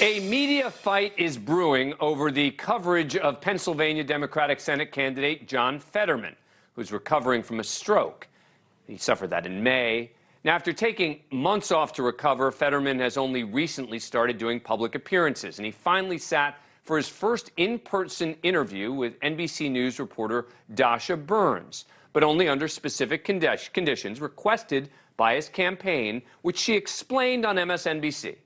A media fight is brewing over the coverage of Pennsylvania Democratic Senate candidate John Fetterman, who's recovering from a stroke. He suffered that in May. Now, after taking months off to recover, Fetterman has only recently started doing public appearances, and he finally sat for his first in-person interview with NBC News reporter Dasha Burns, but only under specific conditions requested by his campaign, which she explained on MSNBC.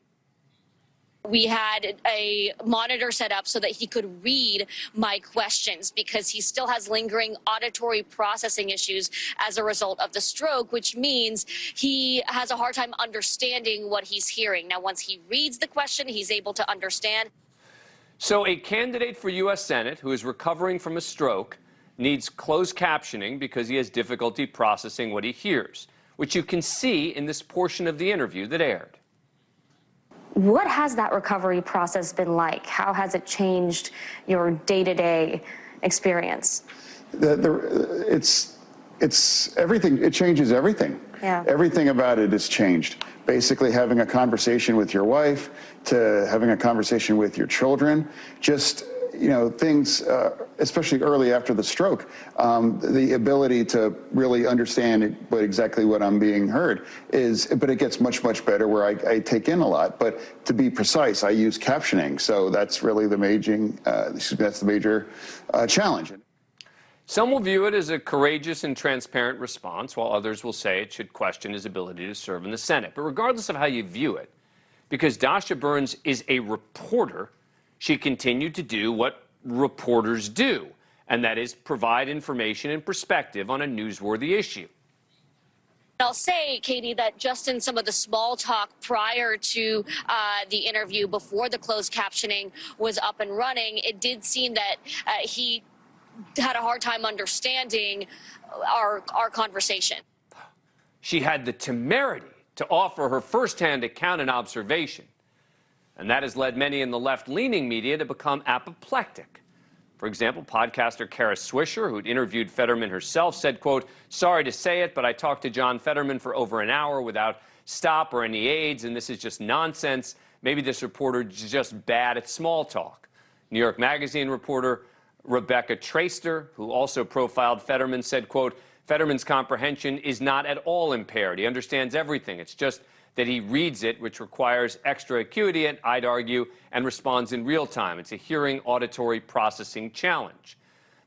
We had a monitor set up so that he could read my questions because he still has lingering auditory processing issues as a result of the stroke, which means he has a hard time understanding what he's hearing. Now, once he reads the question, he's able to understand. So a candidate for U.S. Senate who is recovering from a stroke needs closed captioning because he has difficulty processing what he hears, which you can see in this portion of the interview that aired. What has that recovery process been like? How has it changed your day-to-day experience? It's everything. It changes everything. Yeah. Everything about it has changed. Basically, having a conversation with your wife to having a conversation with your children, just, you know, things, especially early after the stroke, the ability to really understand exactly what I'm being heard but it gets much, much better where I take in a lot. But to be precise, I use captioning. So that's really the major challenge. Some will view it as a courageous and transparent response, while others will say it should question his ability to serve in the Senate. But regardless of how you view it, because Dasha Burns is a reporter, she continued to do what reporters do, and that is provide information and perspective on a newsworthy issue. I'll say, Katie, that just in some of the small talk prior to the interview, before the closed captioning was up and running, it did seem that he had a hard time understanding our conversation. She had the temerity to offer her firsthand account and observation. And that has led many in the left-leaning media to become apoplectic. For example, podcaster Kara Swisher, who'd interviewed Fetterman herself, said, quote, "Sorry to say it, but I talked to John Fetterman for over an hour without stop or any aids, and this is just nonsense. Maybe this reporter is just bad at small talk." New York Magazine reporter Rebecca Traister, who also profiled Fetterman, said, quote, "Fetterman's comprehension is not at all impaired. He understands everything. It's just that he reads it, which requires extra acuity, and I'd argue, and responds in real time. It's a hearing auditory processing challenge."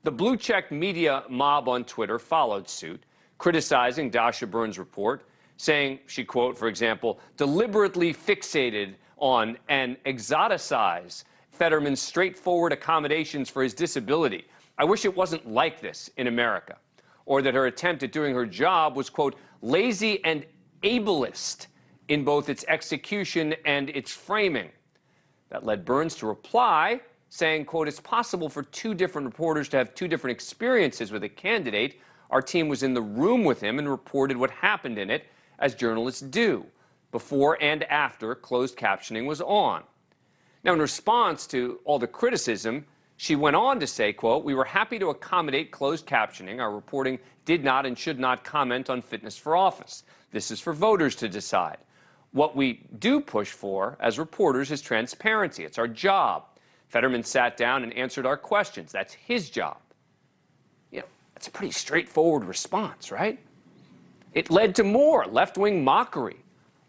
The blue-check media mob on Twitter followed suit, criticizing Dasha Burns' report, saying she, quote, for example, deliberately fixated on and exoticize Fetterman's straightforward accommodations for his disability. "I wish it wasn't like this in America." Or that her attempt at doing her job was, quote, lazy and ableist in both its execution and its framing. That led Burns to reply, saying, quote, "It's possible for two different reporters to have two different experiences with a candidate. Our team was in the room with him and reported what happened in it, as journalists do, before and after closed captioning was on." Now, in response to all the criticism, she went on to say, quote, "We were happy to accommodate closed captioning. Our reporting did not and should not comment on fitness for office. This is for voters to decide. What we do push for as reporters is transparency. It's our job. Fetterman sat down and answered our questions. That's his job." You know, that's a pretty straightforward response, right? It led to more left-wing mockery.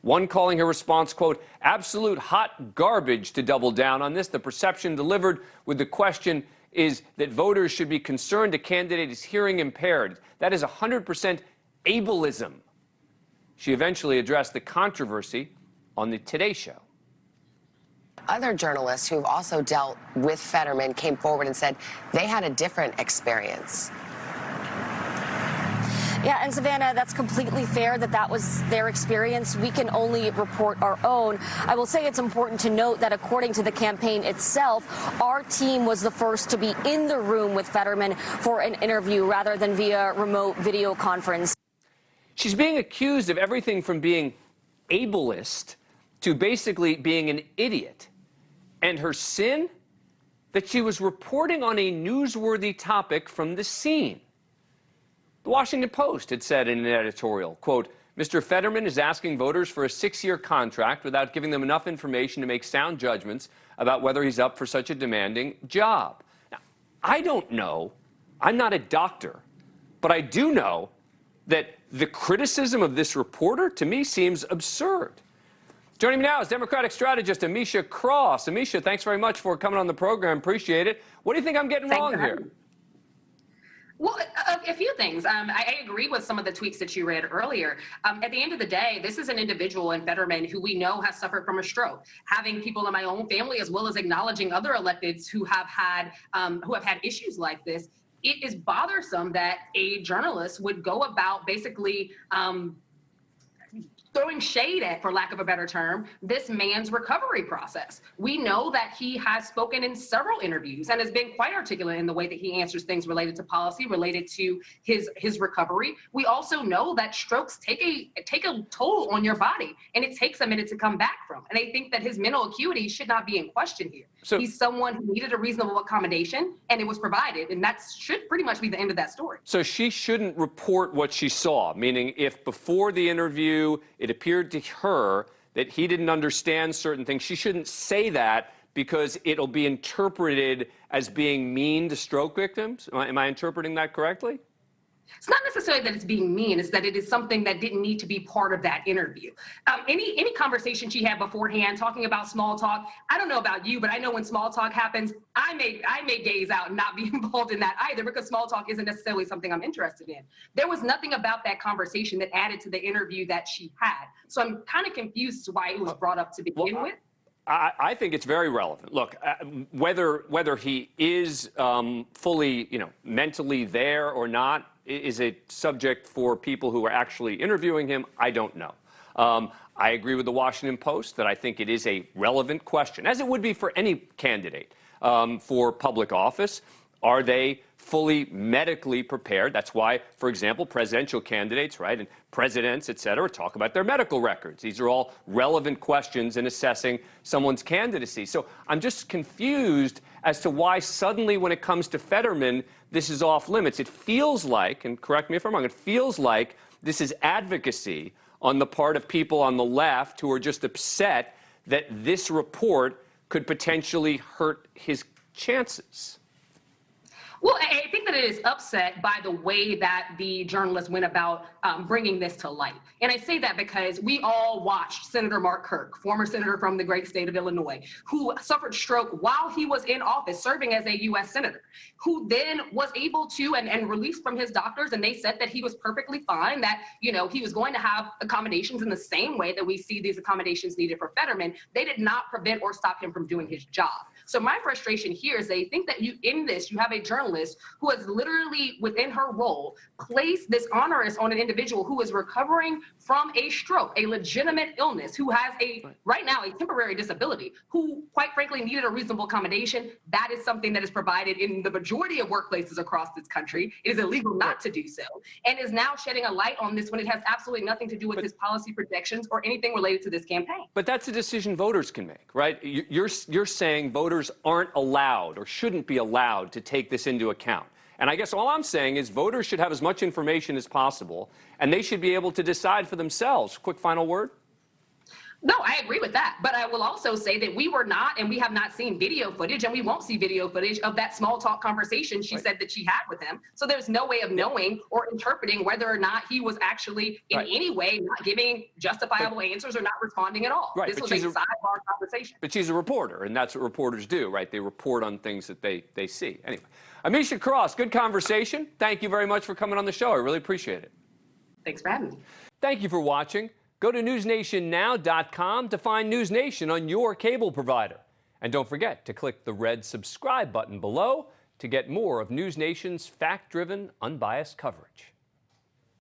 One calling her response, quote, "absolute hot garbage," to double down on this. The perception delivered with the question is that voters should be concerned a candidate is hearing impaired. That is 100% ableism. She eventually addressed the controversy on the Today Show. Other journalists who've also dealt with Fetterman came forward and said they had a different experience. Yeah, and Savannah, that's completely fair that was their experience. We can only report our own. I will say it's important to note that according to the campaign itself, our team was the first to be in the room with Fetterman for an interview rather than via remote video conference. She's being accused of everything from being ableist to basically being an idiot. And her sin? That she was reporting on a newsworthy topic from the scene. The Washington Post had said in an editorial, quote, Mr. Fetterman is asking voters for a 6-year contract without giving them enough information to make sound judgments about whether he's up for such a demanding job. Now, I don't know. I'm not a doctor. But I do know that the criticism of this reporter, to me, seems absurd. Joining me now is Democratic strategist Ameshia Cross. Ameshia, thanks very much for coming on the program. Appreciate it. What do you think I'm getting wrong here? Well, a few things. I agree with some of the tweets that you read earlier. At the end of the day, this is an individual in Fetterman who we know has suffered from a stroke. Having people in my own family, as well as acknowledging other electeds who have had issues like this, it is bothersome that a journalist would go about basically throwing shade at, for lack of a better term, this man's recovery process. We know that he has spoken in several interviews and has been quite articulate in the way that he answers things related to policy, related to his recovery. We also know that strokes take a toll on your body, and it takes a minute to come back from. And I think that his mental acuity should not be in question here. So he's someone who needed a reasonable accommodation, and it was provided, and that should pretty much be the end of that story. So she shouldn't report what she saw, meaning if before the interview it appeared to her that he didn't understand certain things, she shouldn't say that because it'll be interpreted as being mean to stroke victims? Am I interpreting that correctly? It's not necessarily that it's being mean, it's that it is something that didn't need to be part of that interview. Any conversation she had beforehand talking about small talk, I don't know about you, but I know when small talk happens, I may gaze out and not be involved in that either, because small talk isn't necessarily something I'm interested in. There was nothing about that conversation that added to the interview that she had. So I'm kind of confused why it was brought up to begin with. I think it's very relevant. Look, whether he is fully, mentally there or not is a subject for people who are actually interviewing him. I don't know. I agree with the Washington Post that I think it is a relevant question, as it would be for any candidate for public office. Are they fully medically prepared? That's why, for example, presidential candidates, right, and presidents, et cetera, talk about their medical records. These are all relevant questions in assessing someone's candidacy. So I'm just confused as to why suddenly when it comes to Fetterman, this is off limits. It feels like, and correct me if I'm wrong, it feels like this is advocacy on the part of people on the left who are just upset that this report could potentially hurt his chances. Well, I think that it is upset by the way that the journalist went about bringing this to light. And I say that because we all watched Senator Mark Kirk, former senator from the great state of Illinois, who suffered stroke while he was in office serving as a U.S. senator, who then was able to and released from his doctors, and they said that he was perfectly fine, that, he was going to have accommodations in the same way that we see these accommodations needed for Fetterman. They did not prevent or stop him from doing his job. So my frustration here is they think that you have a journalist who has literally, within her role, placed this onerous on an individual who is recovering from a stroke, a legitimate illness, who has right now, a temporary disability, who quite frankly needed a reasonable accommodation. That is something that is provided in the majority of workplaces across this country. It is illegal not to do so, and is now shedding a light on this when it has absolutely nothing to do with his policy projections or anything related to this campaign. But that's a decision voters can make, right? You're saying voters aren't allowed or shouldn't be allowed to take this into account. And I guess all I'm saying is voters should have as much information as possible, and they should be able to decide for themselves. Quick final word. No, I agree with that. But I will also say that we were not, and we have not seen video footage, and we won't see video footage of that small talk conversation she said that she had with him. So there's no way of knowing or interpreting whether or not he was actually in any way not giving justifiable answers or not responding at all. This was a sidebar conversation. But she's a reporter, and that's what reporters do, right? They report on things that they see. Anyway, Ameshia Cross, good conversation. Thank you very much for coming on the show. I really appreciate it. Thanks for having me. Thank you for watching. Go to newsnationnow.com to find NewsNation on your cable provider. And don't forget to click the red subscribe button below to get more of NewsNation's fact-driven, unbiased coverage.